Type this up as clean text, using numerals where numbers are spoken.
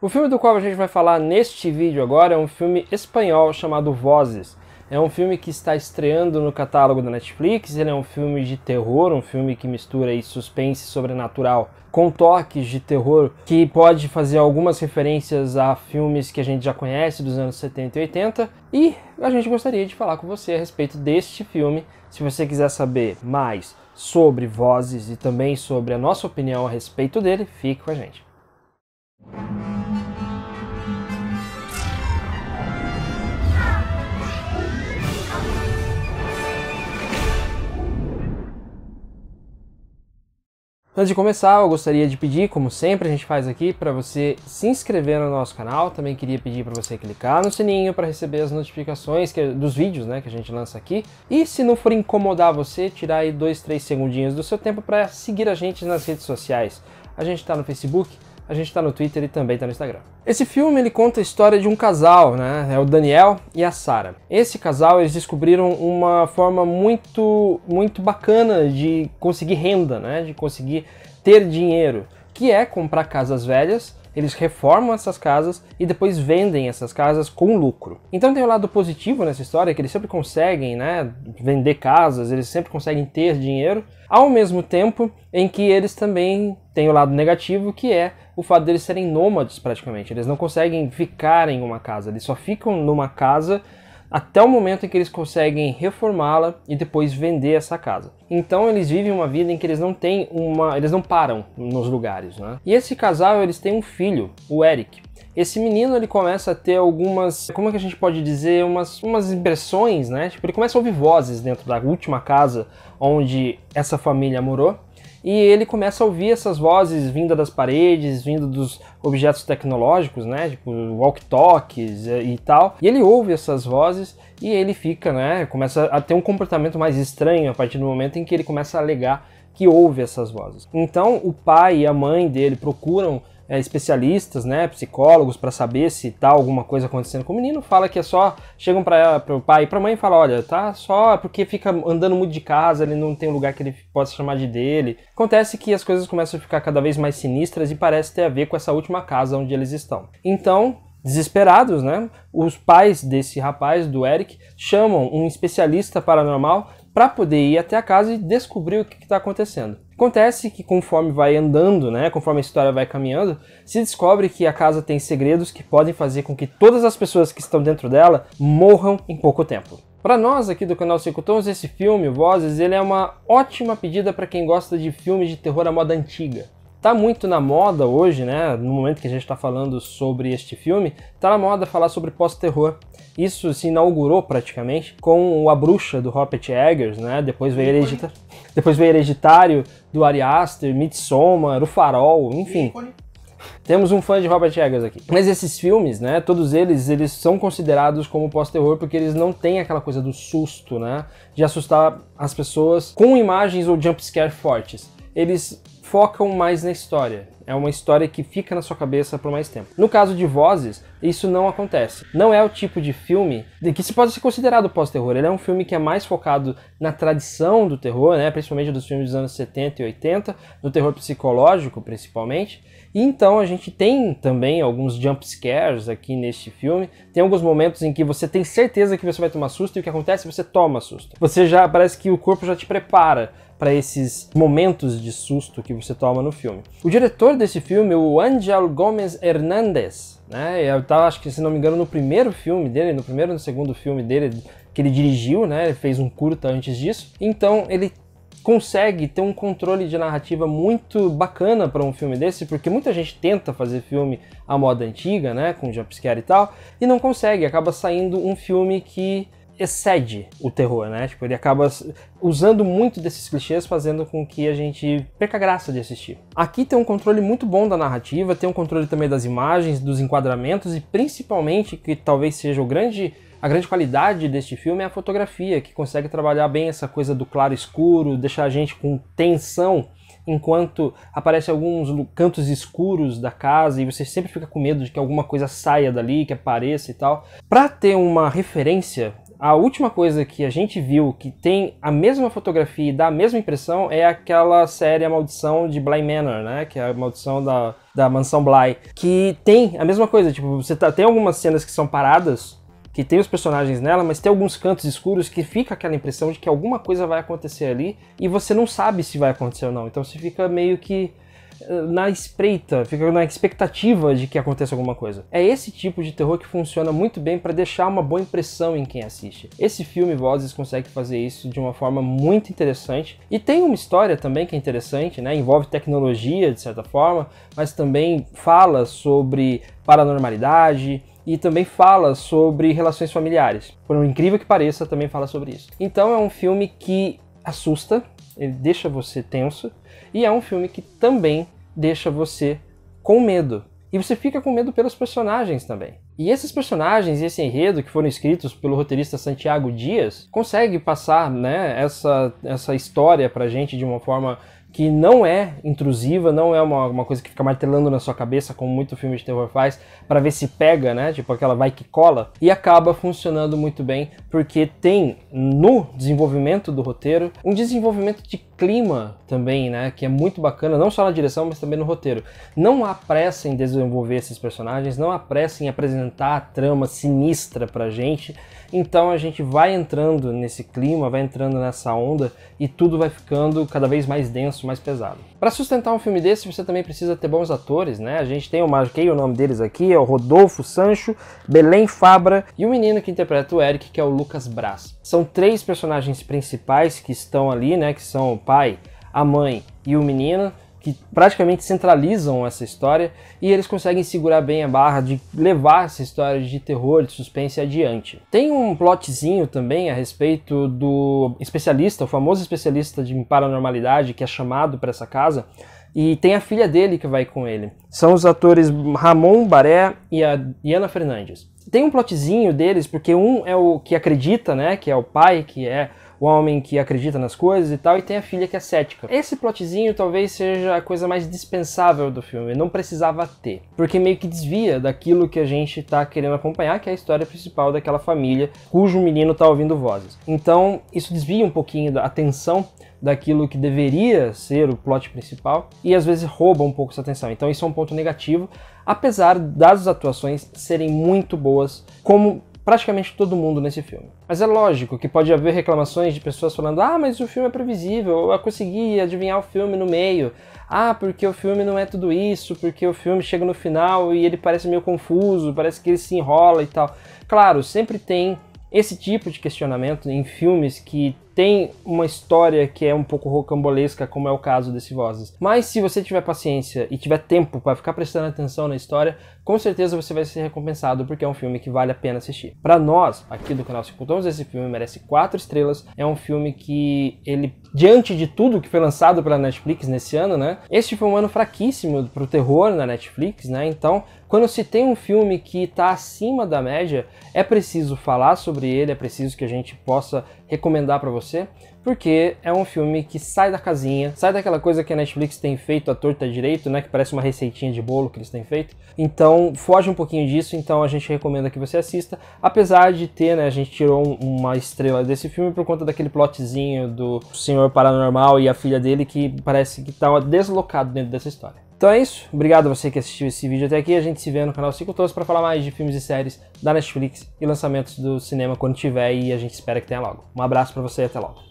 O filme do qual a gente vai falar neste vídeo agora é um filme espanhol chamado Vozes. É um filme que está estreando no catálogo da Netflix, ele é um filme de terror, um filme que mistura aí suspense sobrenatural com toques de terror, que pode fazer algumas referências a filmes que a gente já conhece dos anos 70 e 80, e a gente gostaria de falar com você a respeito deste filme. Se você quiser saber mais sobre Vozes e também sobre a nossa opinião a respeito dele, fique com a gente. Antes de começar, eu gostaria de pedir, como sempre a gente faz aqui, para você se inscrever no nosso canal. Também queria pedir para você clicar no sininho para receber as notificações dos vídeos, que a gente lança aqui. E se não for incomodar você, tirar aí 2, 3 segundinhos do seu tempo para seguir a gente nas redes sociais. A gente está no Facebook, a gente está no Twitter e também está no Instagram. Esse filme ele conta a história de um casal, é o Daniel e a Sarah. Esse casal eles descobriram uma forma muito bacana de conseguir renda, de conseguir ter dinheiro, que é comprar casas velhas. Eles reformam essas casas e depois vendem essas casas com lucro. Então tem o lado positivo nessa história, que eles sempre conseguem vender casas, eles sempre conseguem ter dinheiro, ao mesmo tempo em que eles também têm o lado negativo, que é o fato deles serem nômades praticamente. Eles não conseguem ficar em uma casa, eles só ficam numa casa até o momento em que eles conseguem reformá-la e depois vender essa casa. Então eles vivem uma vida em que eles não param nos lugares, E esse casal, eles têm um filho, o Eric. Esse menino, ele começa a ter algumas, como é que a gente pode dizer, umas impressões, Tipo, ele começa a ouvir vozes dentro da última casa onde essa família morou. E ele começa a ouvir essas vozes vindas das paredes, vindo dos objetos tecnológicos, tipo walkie-talkies e tal. E ele ouve essas vozes e ele fica, começa a ter um comportamento mais estranho a partir do momento em que ele começa a alegar que ouve essas vozes. Então o pai e a mãe dele procuram especialistas, psicólogos, para saber se tá alguma coisa acontecendo com o menino. Fala que é só, chegam para o pai e para a mãe e falam, olha, tá só porque fica andando muito de casa, ele não tem um lugar que ele possa chamar de dele. Acontece que as coisas começam a ficar cada vez mais sinistras e parece ter a ver com essa última casa onde eles estão. Então, desesperados, os pais desse rapaz, do Eric, chamam um especialista paranormal para poder ir até a casa e descobrir o que está acontecendo. Acontece que conforme vai andando, conforme a história vai caminhando, se descobre que a casa tem segredos que podem fazer com que todas as pessoas que estão dentro dela morram em pouco tempo. Para nós aqui do canal 5 Tons, esse filme, Vozes, ele é uma ótima pedida para quem gosta de filmes de terror à moda antiga. Tá muito na moda hoje, no momento que a gente está falando sobre este filme, tá na moda falar sobre pós-terror. Isso se inaugurou praticamente com A Bruxa, do Robert Eggers, depois veio Hereditário, do Ari Aster, Midsommar, O Farol, enfim. Temos um fã de Robert Eggers aqui. Mas esses filmes, todos eles são considerados como pós-terror porque eles não têm aquela coisa do susto, de assustar as pessoas com imagens ou jumpscare fortes. Eles focam mais na história. É uma história que fica na sua cabeça por mais tempo. No caso de Vozes, isso não acontece. Não é o tipo de filme que se pode ser considerado pós-terror. Ele é um filme que é mais focado na tradição do terror, principalmente dos filmes dos anos 70 e 80, no terror psicológico principalmente. E então a gente tem também alguns jump scares aqui neste filme. Tem alguns momentos em que você tem certeza que você vai tomar susto e o que acontece é que você toma susto. Parece que o corpo já te prepara para esses momentos de susto que você toma no filme. O diretor desse filme, o Ángel Gómez Hernández, eu tava, acho que se não me engano, no primeiro filme dele, no primeiro e no segundo filme dele que ele dirigiu, ele fez um curta antes disso. Então ele consegue ter um controle de narrativa muito bacana para um filme desse, porque muita gente tenta fazer filme à moda antiga, com jumpscare e tal, e não consegue, acaba saindo um filme que excede o terror, Tipo, ele acaba usando muito desses clichês, fazendo com que a gente perca a graça de assistir. Aqui tem um controle muito bom da narrativa, tem um controle também das imagens, dos enquadramentos e principalmente, que talvez seja a grande qualidade deste filme, é a fotografia, que consegue trabalhar bem essa coisa do claro escuro, deixar a gente com tensão enquanto aparecem alguns cantos escuros da casa e você sempre fica com medo de que alguma coisa saia dali, que apareça e tal. Para ter uma referência A última coisa que a gente viu que tem a mesma fotografia e dá a mesma impressão é aquela série A Maldição de Bly Manor, né? Que é a maldição da mansão Bly. Que tem a mesma coisa, tipo, tem algumas cenas que são paradas, que tem os personagens nela, mas tem alguns cantos escuros que fica aquela impressão de que alguma coisa vai acontecer ali e você não sabe se vai acontecer ou não. Então você fica meio que na espreita, fica na expectativa de que aconteça alguma coisa. É esse tipo de terror que funciona muito bem para deixar uma boa impressão em quem assiste. Esse filme Vozes consegue fazer isso de uma forma muito interessante e tem uma história também que é interessante, né? Envolve tecnologia de certa forma, mas também fala sobre paranormalidade e também fala sobre relações familiares. Por incrível que pareça, também fala sobre isso. Então é um filme que assusta, ele deixa você tenso, e é um filme que também deixa você com medo. E você fica com medo pelos personagens também. E esses personagens e esse enredo que foram escritos pelo roteirista Santiago Dias consegue passar, né, essa história pra gente de uma forma que não é intrusiva, não é uma coisa que fica martelando na sua cabeça, como muito filme de terror faz, para ver se pega, né? Tipo aquela vai que cola. E acaba funcionando muito bem, porque tem no desenvolvimento do roteiro um desenvolvimento de clima também, né? Que é muito bacana, não só na direção, mas também no roteiro. Não há pressa em desenvolver esses personagens, não há pressa em apresentar a trama sinistra pra gente. Então a gente vai entrando nesse clima, vai entrando nessa onda e tudo vai ficando cada vez mais denso, mais pesado. Para sustentar um filme desse, você também precisa ter bons atores, né? A gente tem, eu marquei o nome deles aqui, é o Rodolfo Sancho, Belém Fabra e o menino que interpreta o Eric, que é o Lucas Braz. São 3 personagens principais que estão ali, né? Que são o pai, a mãe e o menino, que praticamente centralizam essa história e eles conseguem segurar bem a barra de levar essa história de terror, de suspense adiante. Tem um plotzinho também a respeito do especialista, o famoso especialista de paranormalidade que é chamado para essa casa, e tem a filha dele que vai com ele. São os atores Ramon Baré e a Diana Fernandes. Tem um plotzinho deles, porque um é o que acredita, né, que é o pai, que é o homem que acredita nas coisas e tal, e tem a filha que é cética. Esse plotzinho talvez seja a coisa mais dispensável do filme, não precisava ter, porque meio que desvia daquilo que a gente tá querendo acompanhar, que é a história principal daquela família cujo menino tá ouvindo vozes. Então isso desvia um pouquinho da atenção daquilo que deveria ser o plot principal e às vezes rouba um pouco essa atenção. Então isso é um ponto negativo, apesar das atuações serem muito boas, como praticamente todo mundo nesse filme. Mas é lógico que pode haver reclamações de pessoas falando: ah, mas o filme é previsível, eu consegui adivinhar o filme no meio, ah, porque o filme não é tudo isso, porque o filme chega no final e ele parece meio confuso, parece que ele se enrola e tal. Claro, sempre tem esse tipo de questionamento em filmes que tem uma história que é um pouco rocambolesca, como é o caso desse Vozes. Mas se você tiver paciência e tiver tempo para ficar prestando atenção na história, com certeza você vai ser recompensado, porque é um filme que vale a pena assistir. Para nós, aqui do canal 5 Tons, esse filme merece 4 estrelas. É um filme que ele, diante de tudo que foi lançado pela Netflix nesse ano, né? Este foi um ano fraquíssimo pro terror na Netflix, né? Então, quando se tem um filme que está acima da média, é preciso falar sobre ele, é preciso que a gente possa recomendar para você, porque é um filme que sai da casinha, sai daquela coisa que a Netflix tem feito à torta direito, né, que parece uma receitinha de bolo que eles têm feito. Então foge um pouquinho disso, então a gente recomenda que você assista, apesar de ter, né, a gente tirou uma estrela desse filme por conta daquele plotzinho do senhor paranormal e a filha dele que parece que tá deslocado dentro dessa história. Então é isso, obrigado a você que assistiu esse vídeo até aqui, a gente se vê no canal 5 Tons para falar mais de filmes e séries da Netflix e lançamentos do cinema quando tiver, e a gente espera que tenha logo. Um abraço para você e até logo.